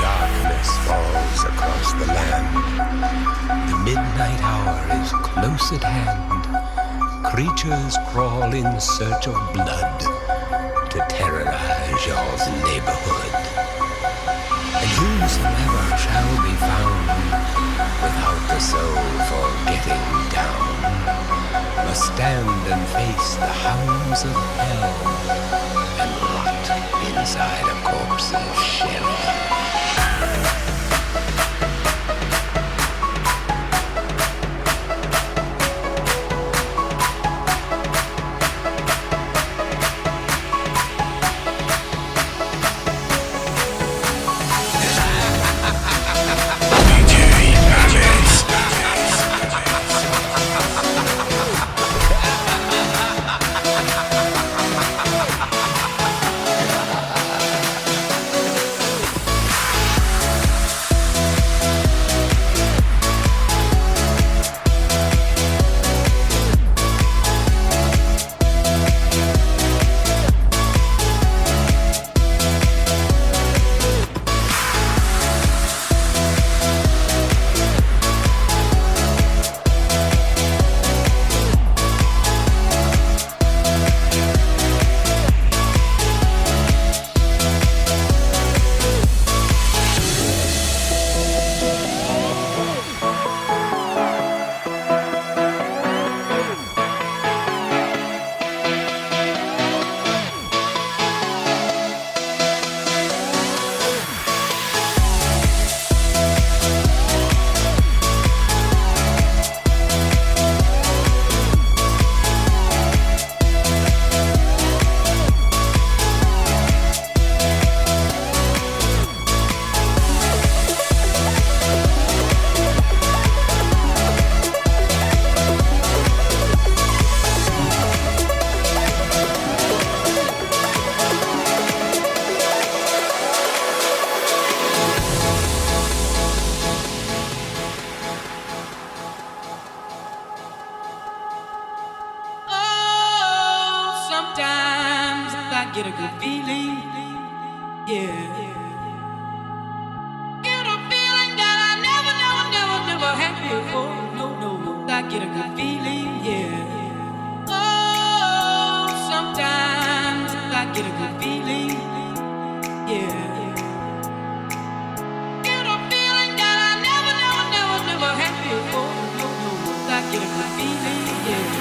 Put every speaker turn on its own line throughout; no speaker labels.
Darkness falls across the land. The midnight hour is close at hand. Creatures crawl in search of blood to terrorize your neighborhood. And whosoever shall be found without the soul for getting down must stand and face the hounds of hell and rot inside a corpse's shell.
Get a good feeling, yeah. Get a feeling that I never had before. No. I get a good feeling, yeah. Oh, sometimes I get a good feeling, yeah. Get a feeling that I never had before. No. I get a good feeling, yeah.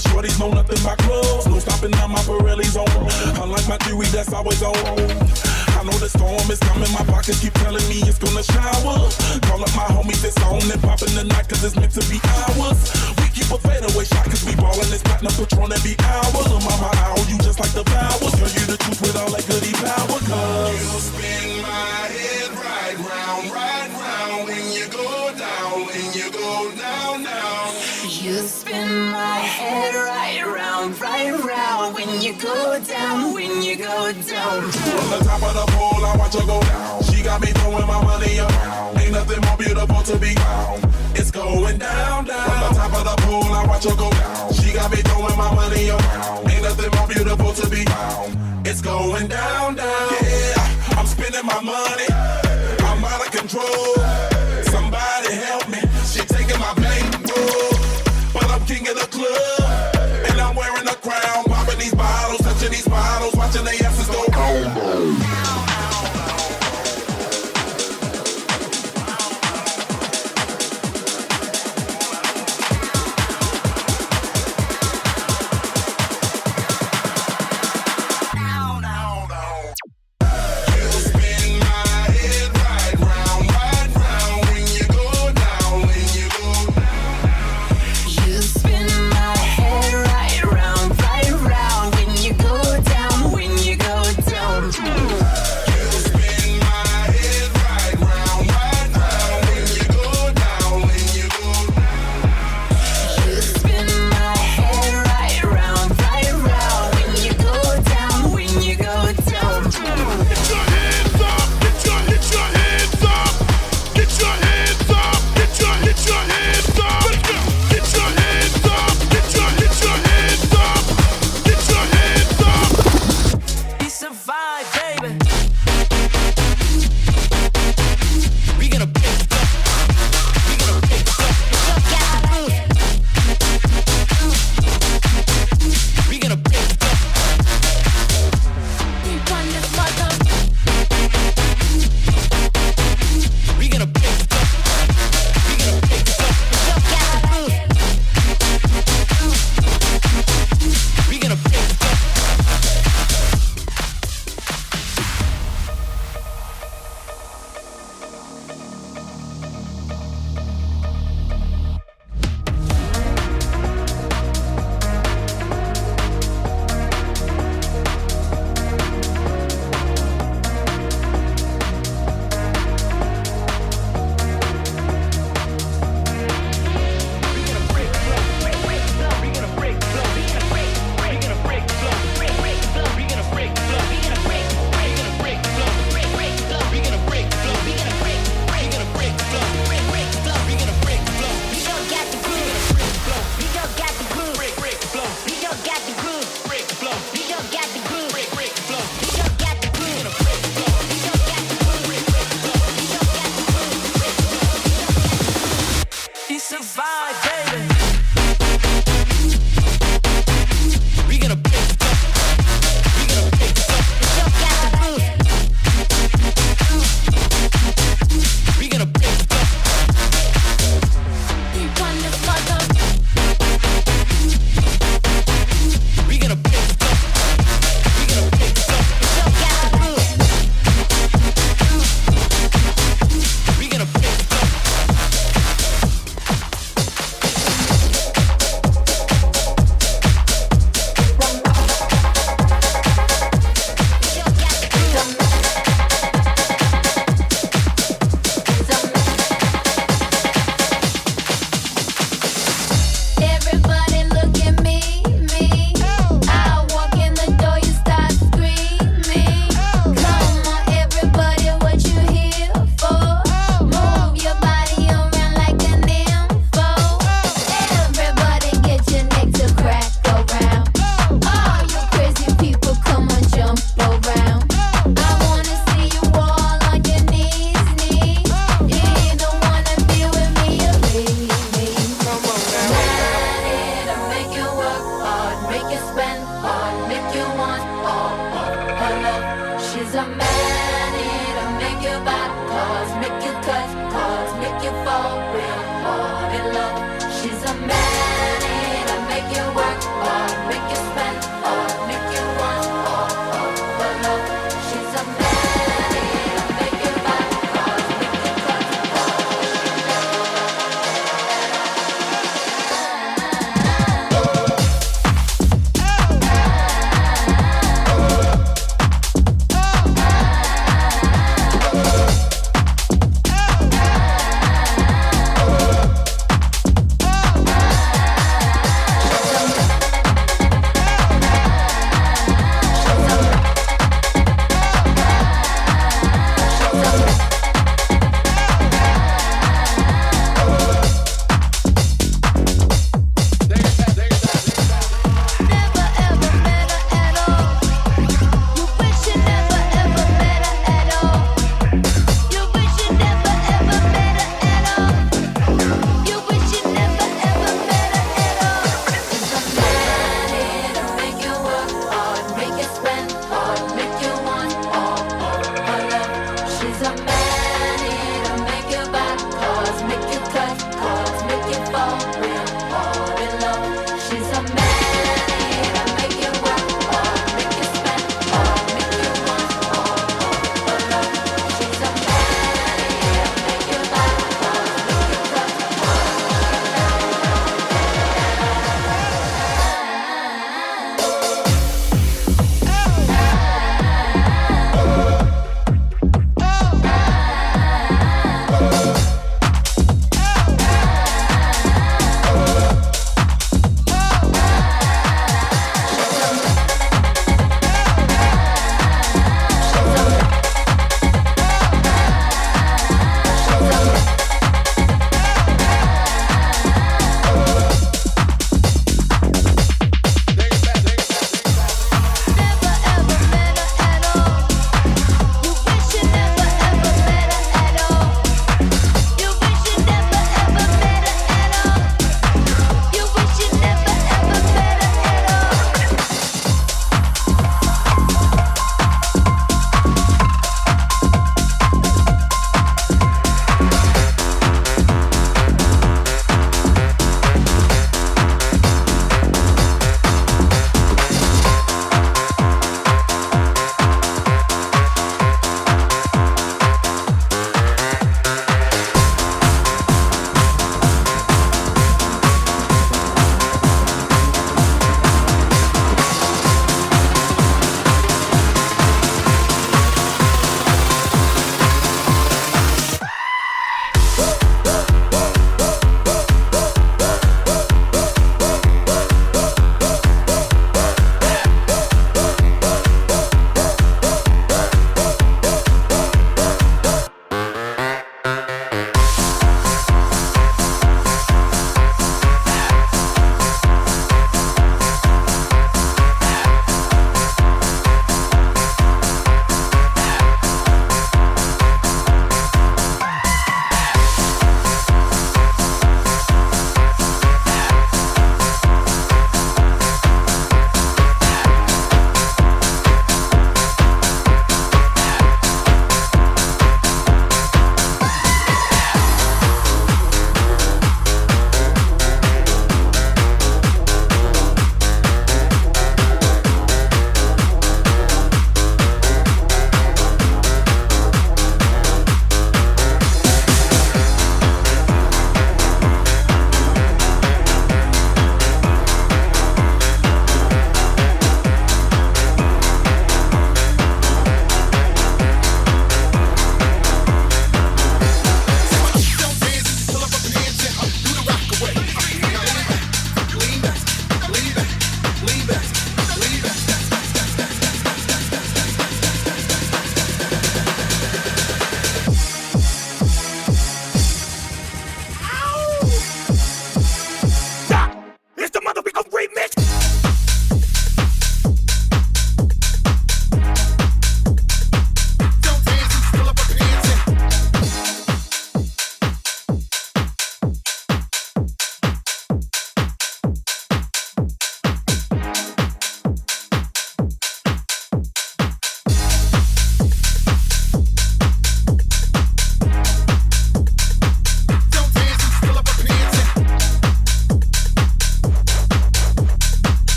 Shorties know nothing but clothes. No stopping on my Pirelli's on. Unlike my theory, that's always on. I know the storm is coming, my pockets keep telling me it's gonna shower. Call up my homies, it's on and poppin' the night, cause it's meant to be ours. We keep a fadeaway shot, cause we ballin' this platinum Patron every hour. Lil' mama, owl, you just like the powers. Girl, you the truth with all that goody power, cause you spin my head right round when you go down, down.
You spin my head right round when you go down,
From the top of the pole, I watch her go down. She got me throwing my money around. Ain't nothing more beautiful to be found. It's going down. From the top of the pole, I watch her go down. She got me throwing my money around. Ain't nothing more beautiful to be found. It's going down. Yeah, I'm spending my money. I'm out of control. Somebody help me. She taking my bankroll, but I'm king of the club, and I'm wearing a crown. Popping these bottles, touching these bottles, watching they asses go boom.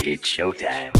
It's showtime.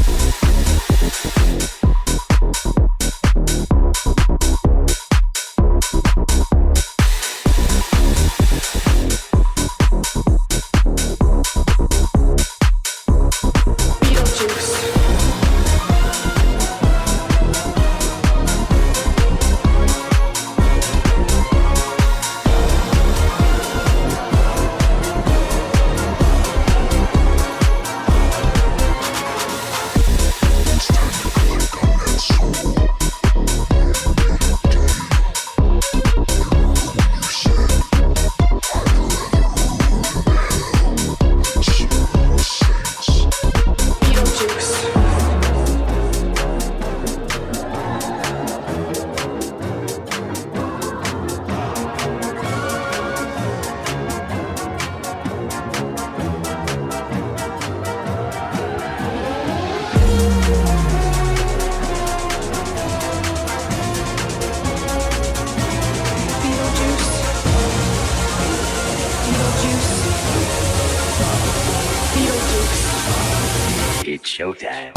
It's showtime.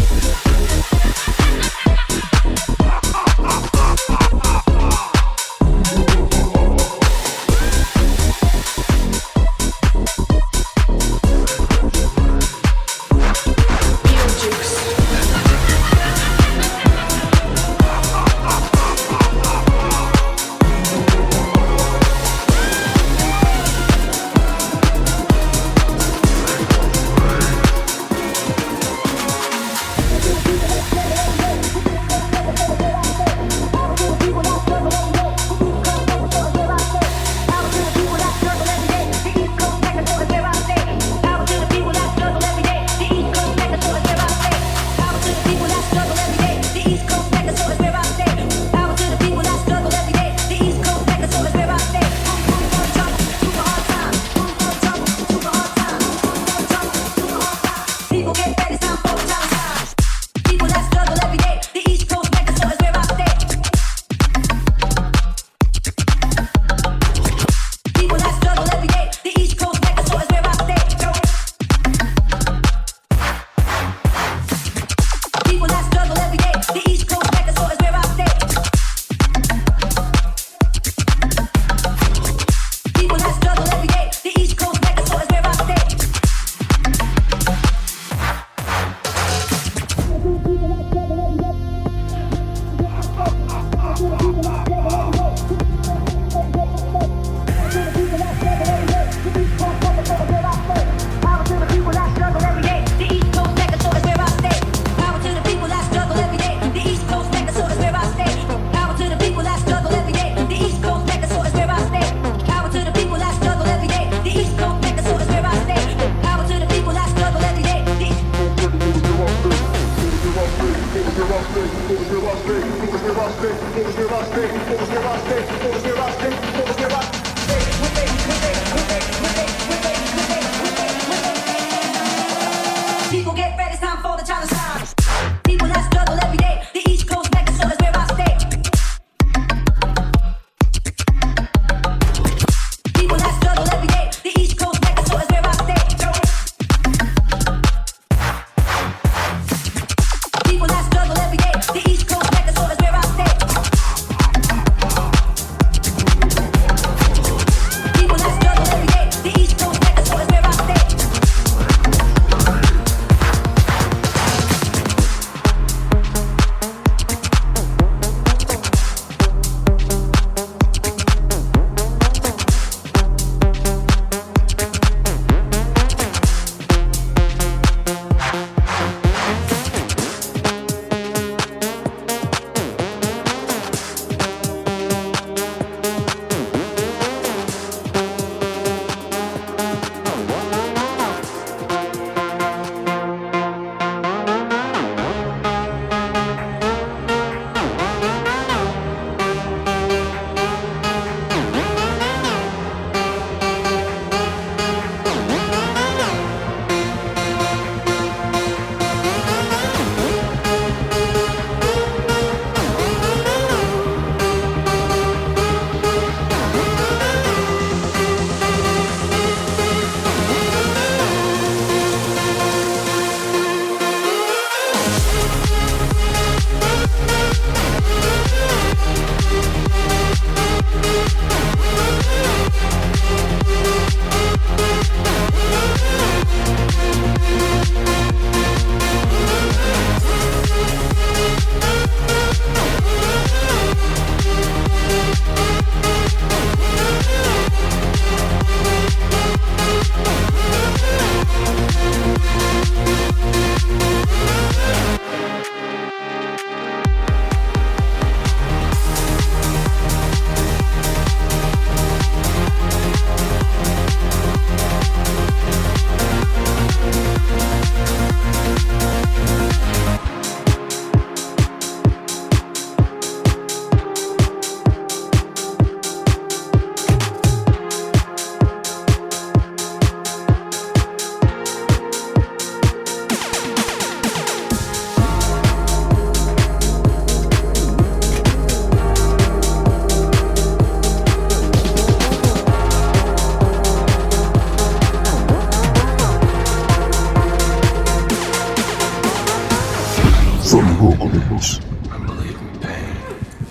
Metropolis.
I believe in pain.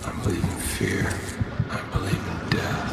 I believe in fear. I believe in death.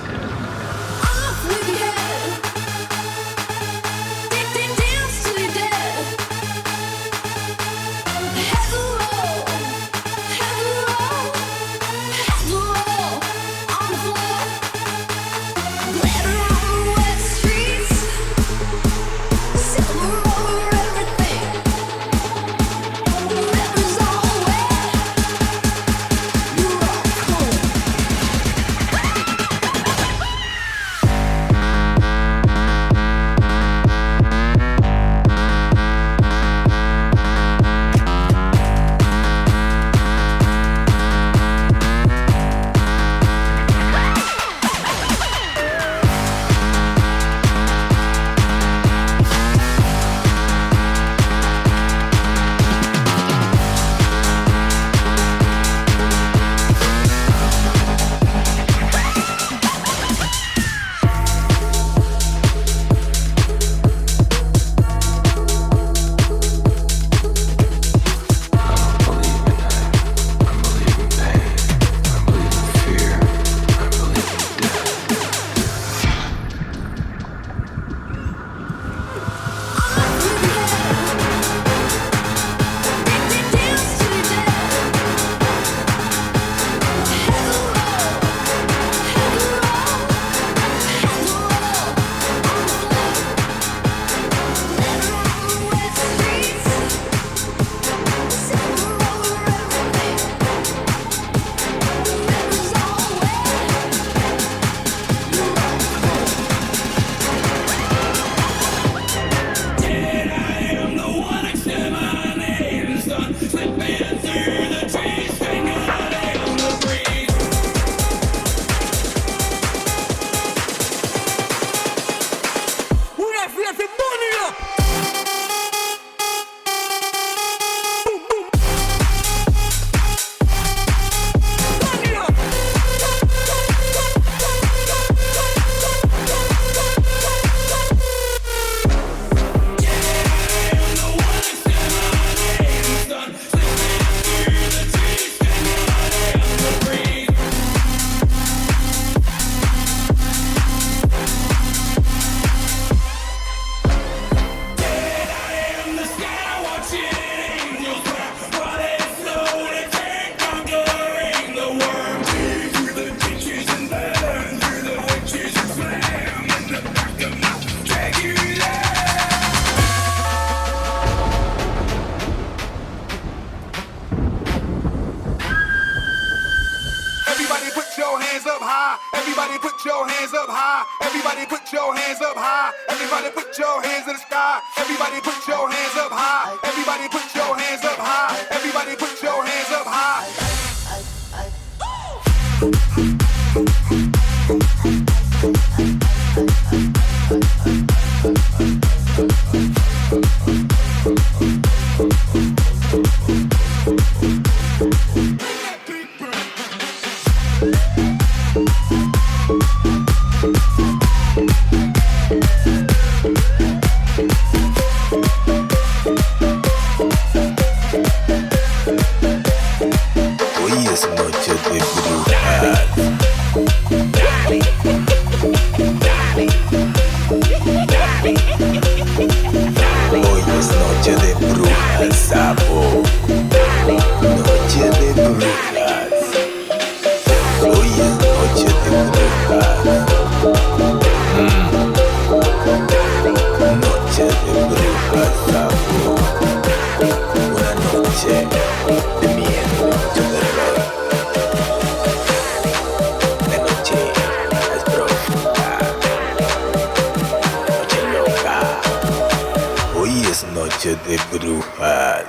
Noche de brujas.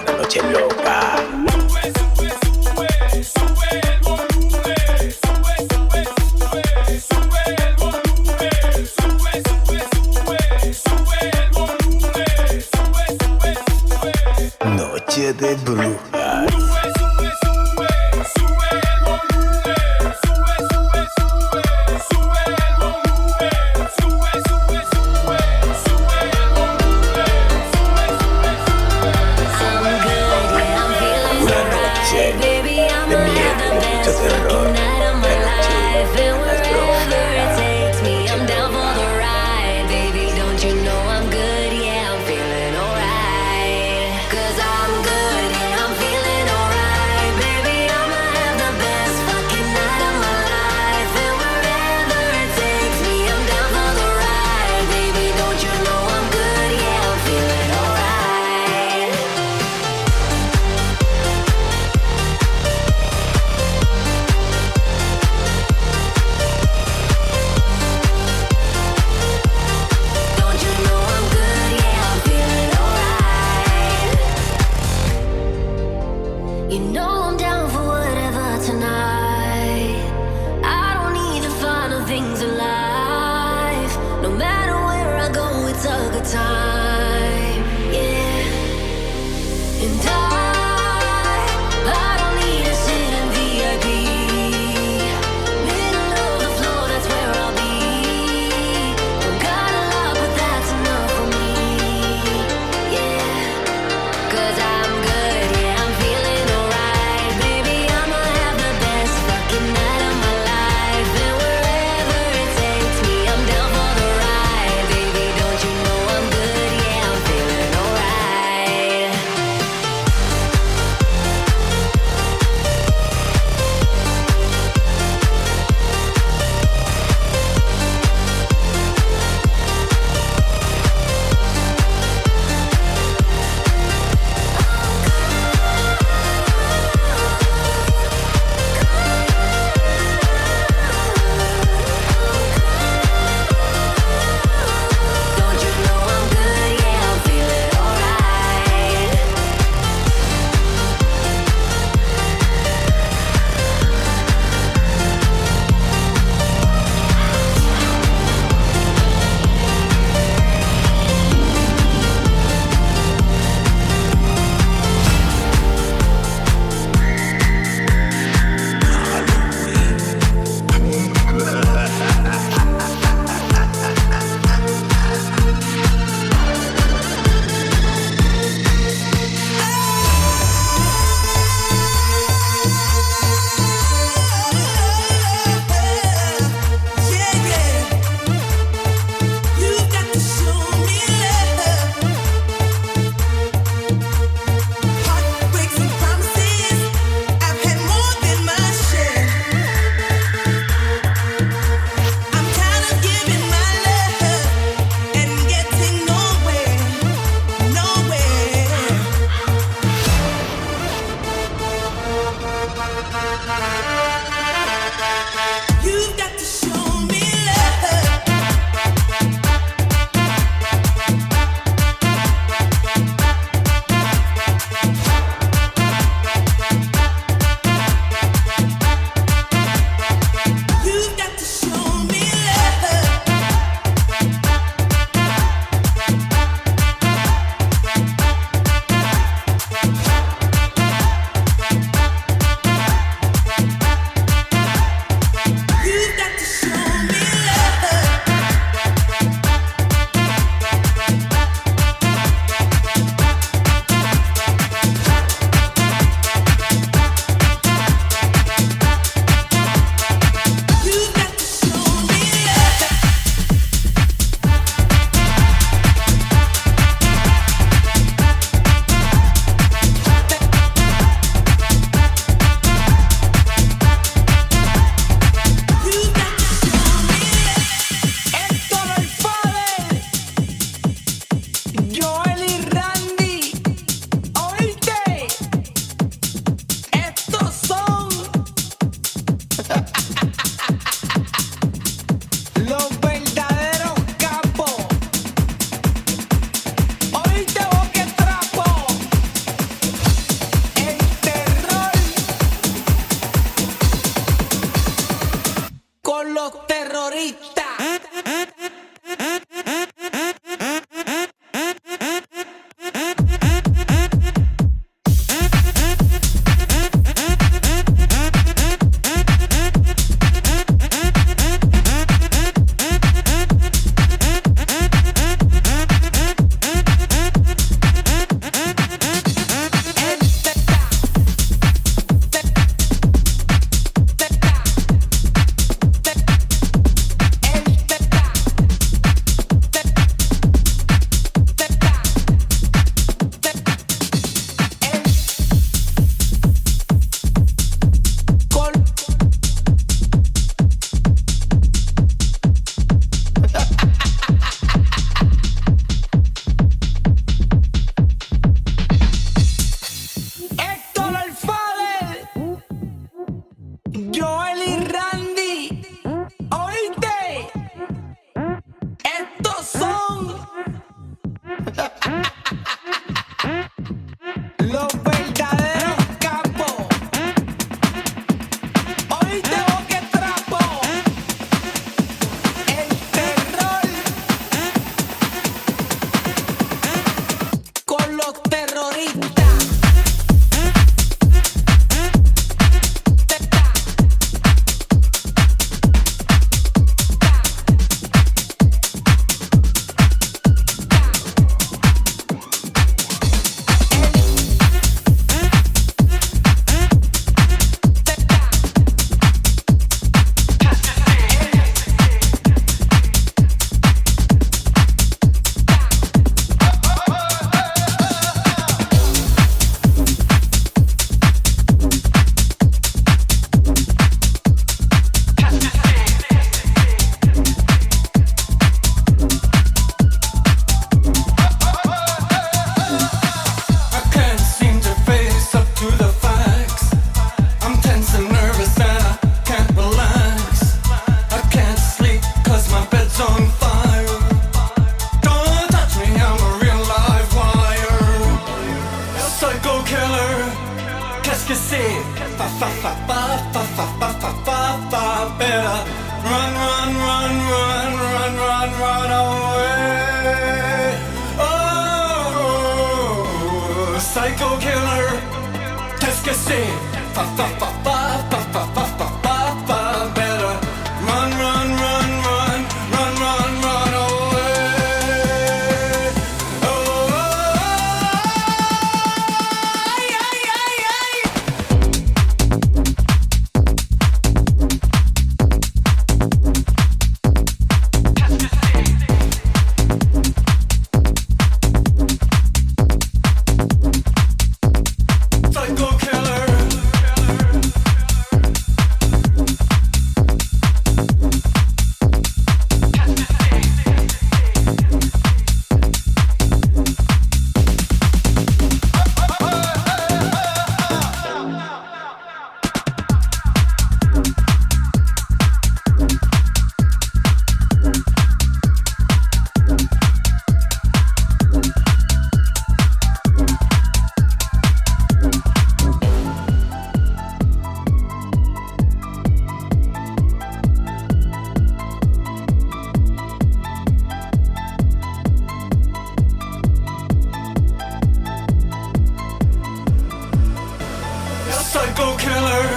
Una noche loca.
Sube el volumen.
time, yeah. And I don't need to sit in VIP. Middle of the floor, that's where I'll be. Don't got a lot, but that's enough for me, yeah. 'Cause I'm good, yeah, I'm feeling alright. Baby, I'ma have the best fucking night of my life. And wherever it takes me, I'm down for the ride. Baby, don't you know I'm good,
see. Fa fa fa fa fa fa fa fa fa fa. Better run, run, run, run, run, run, run away. Oh, psycho killer. Qu'est-ce que c'est? Fa fa fa fa fa fa fa fa fa fa. Better run, run, run, run, run, run, run away. Oh, ay, ay, ay, ay. Psycho killer. Psycho killer,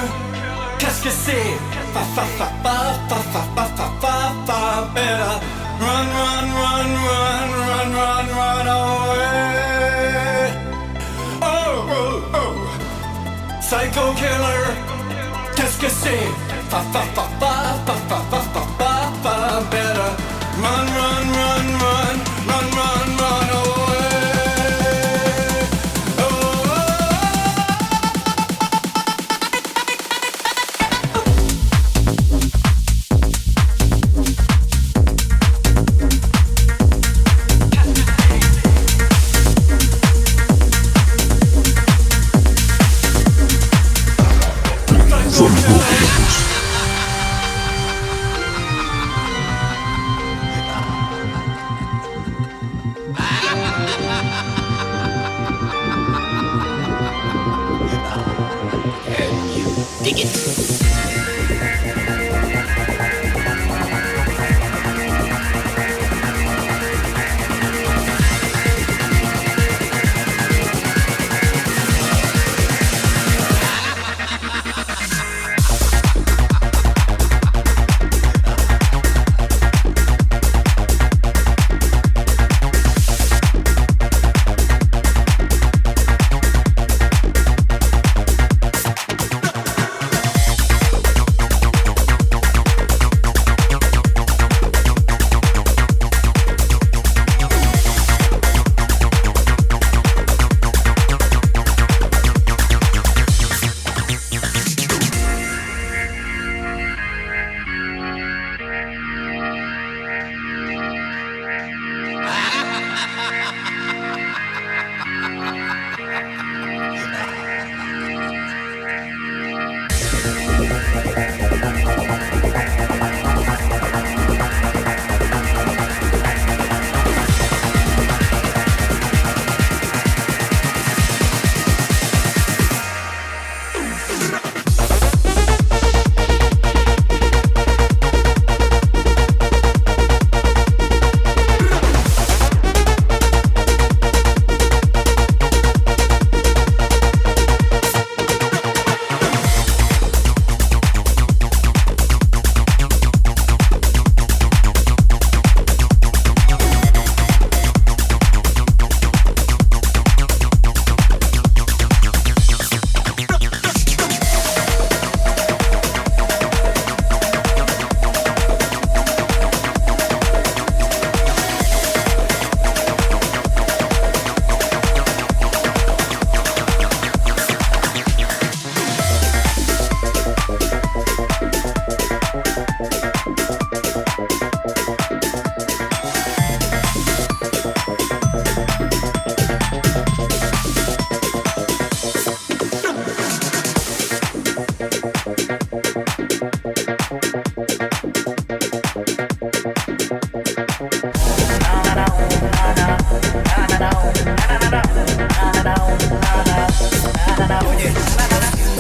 qu'est-ce que c'est? Fa fa fa fa fa fa fa fa fa fa. Better run, run, run, run, run, run, run away. Oh, oh, oh. Psycho killer, qu'est-ce que c'est? Fa fa fa fa fa fa fa fa fa fa. Better run, run, run, run, run, run, run away.
Dig it.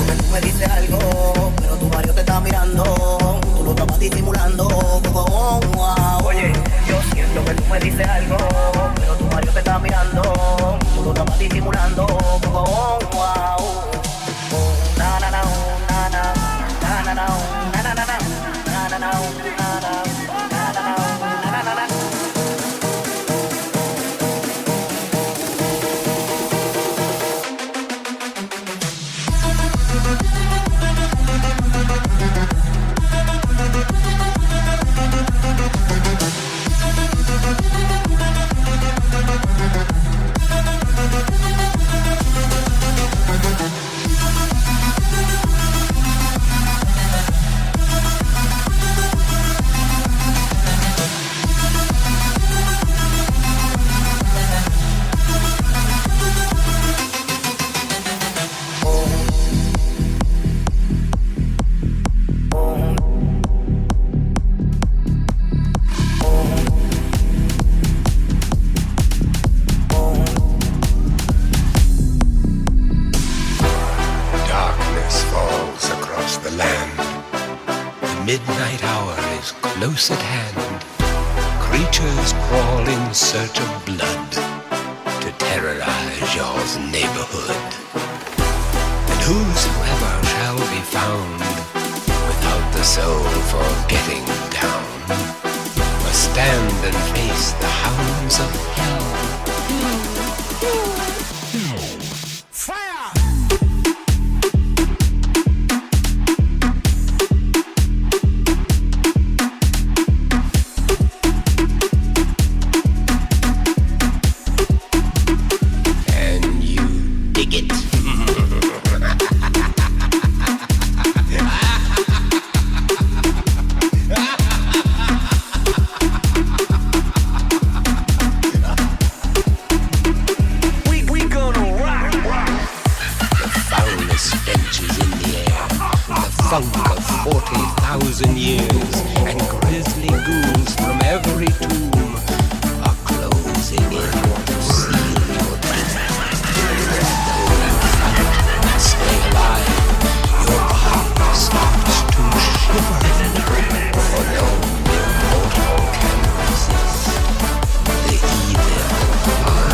que tú me dices algo, pero tu barrio te está mirando. Tú lo estabas disimulando. Oye, yo siento que tú me dices algo, pero tu barrio te está mirando. Tú lo estabas disimulando. Na na na na na na na na na na na na na na.
midnight hour is close at hand. Creatures crawl in search of blood to terrorize your neighborhood. And whosoever shall be found without the soul for getting down must stand and face the hounds of hell. Funk of 40,000 years, and grisly ghouls from every tomb are closing in to seal your doom. Though you fight and stay alive, your heart starts to shiver, for no mortal can resist the evil of the night.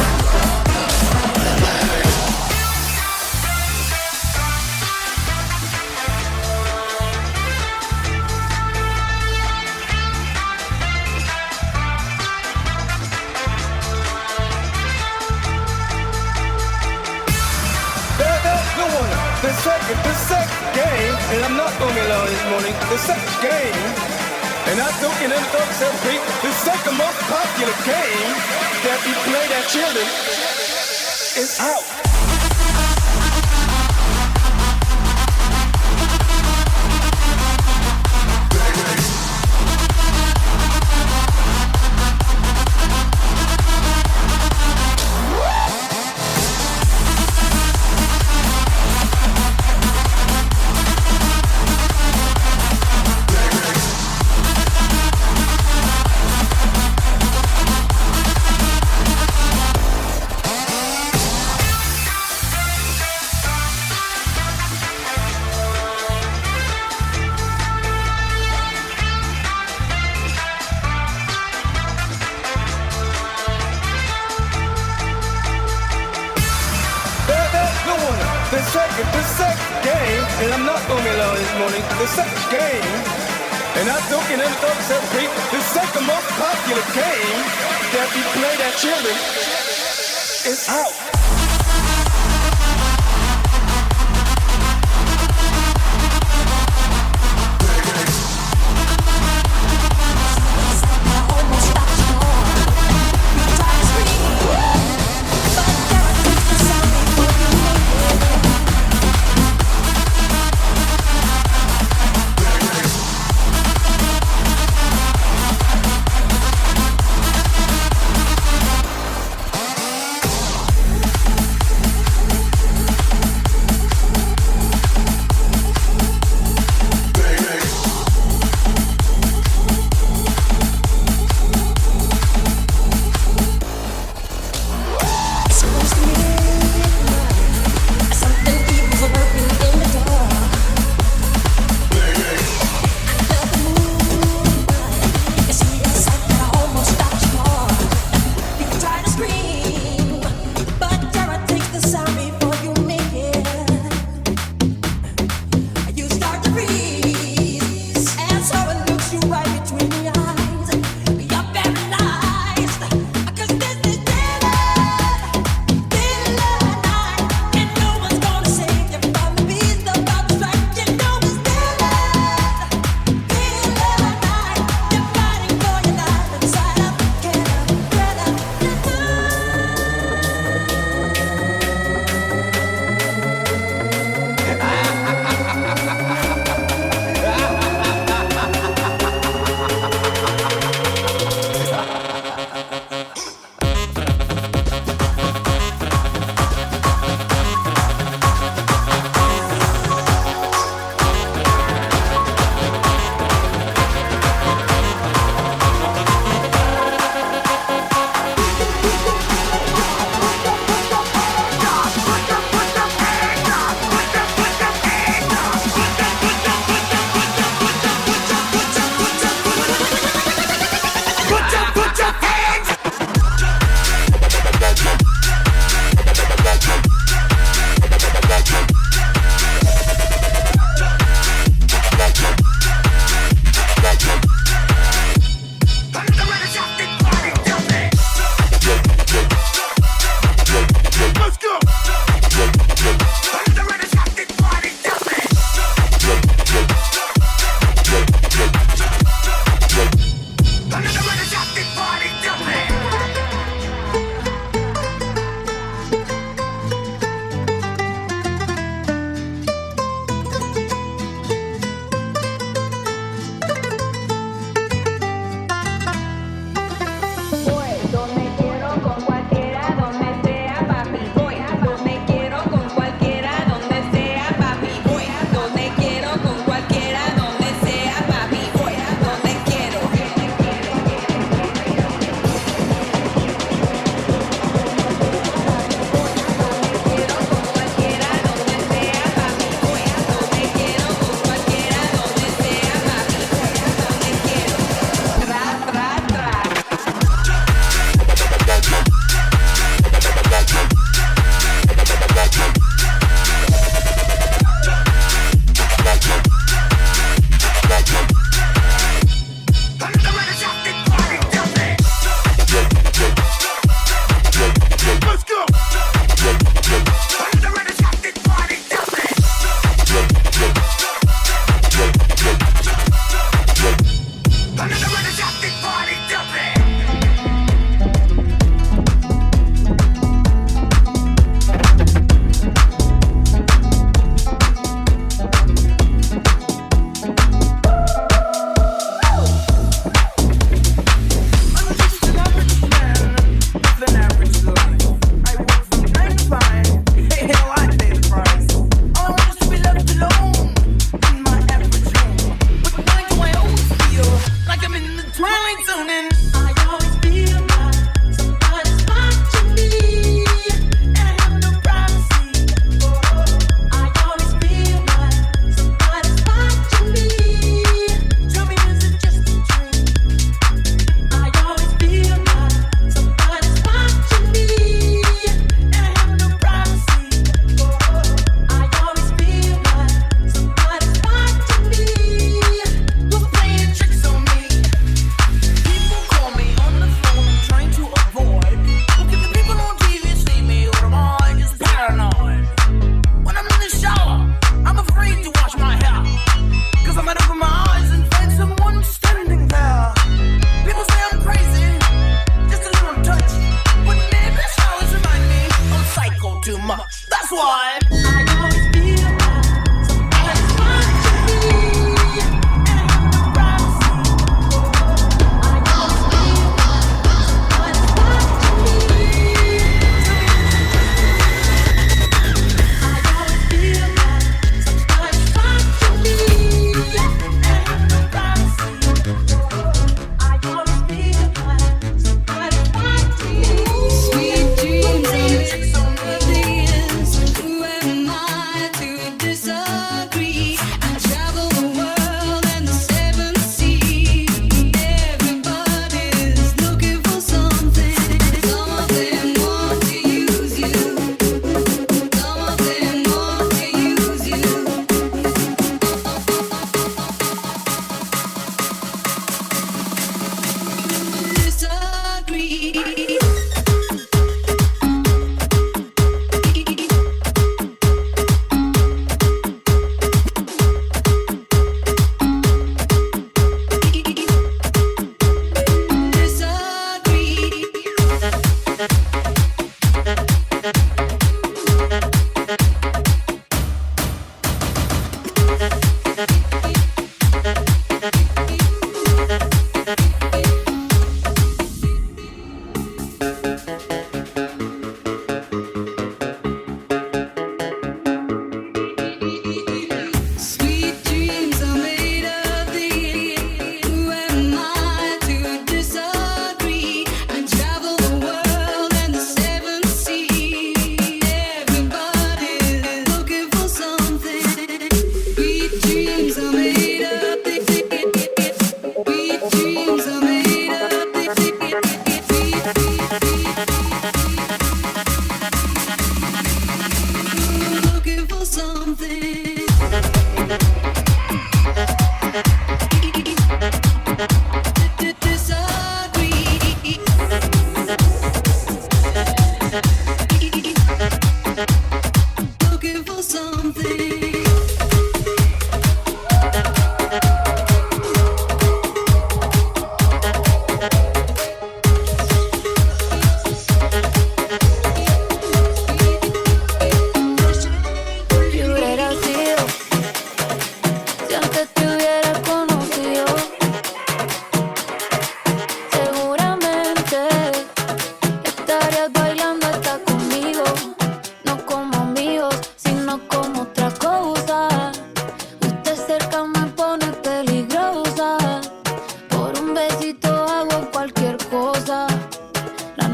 The second game, and I'm not gonna be alone this morning. The second game, and I don't get into the second most popular game that we played at children is out. The second game, and I'm not gonna be alone this morning. The second game, and I don't get into the second most popular game that we played at children is out.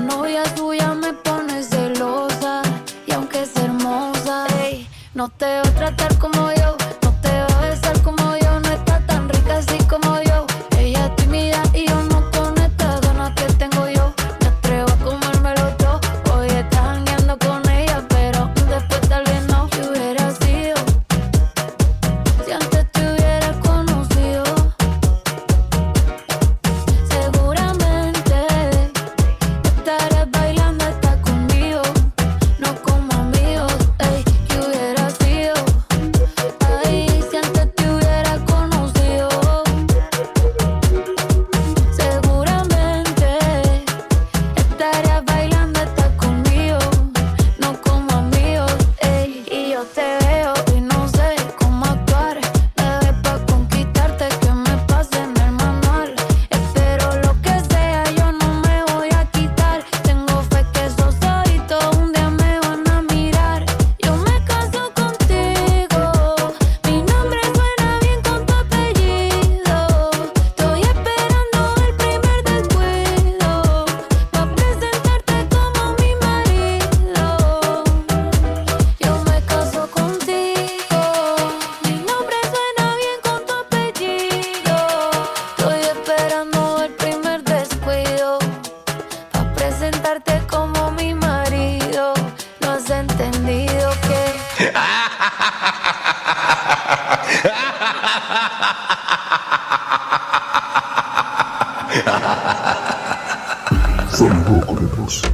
novia suya me pone celosa. Y aunque es hermosa, ey, no te va a tratar como yo, no te va a besar como yo, no está tan rica así como yo. Ella es tímida y yo no con estas ganas que tengo yo. Me atrevo a comérmelo todo. Hoy estás jangueando con ella, pero después tal vez no. ¿Qué hubiera sido si antes te hubiera conocido? Seguramente estarás bailando hasta conmigo, no como amigos. Ey, ¿qué hubiera sido? Ay, si antes te hubiera conocido. Seguramente estarías bailando hasta conmigo, no como amigos. Ey, y yo te veo y no sé cómo actuar. Bebé, pa' conquistarte que me pasen el manual. Espero lo que sea, yo no me voy a quitar. Tengo fe que esos ojitos un día me van a mirar. Yo me caso contigo, mi nombre suena bien con tu apellido. Estoy esperando el primer descuido pa' presentarte como mi marido. Yo me caso contigo, mi nombre suena bien con tu apellido. Estoy esperando el primer descuido pa' presentarte como mi marido. No has entendido que
Sonido Corredos.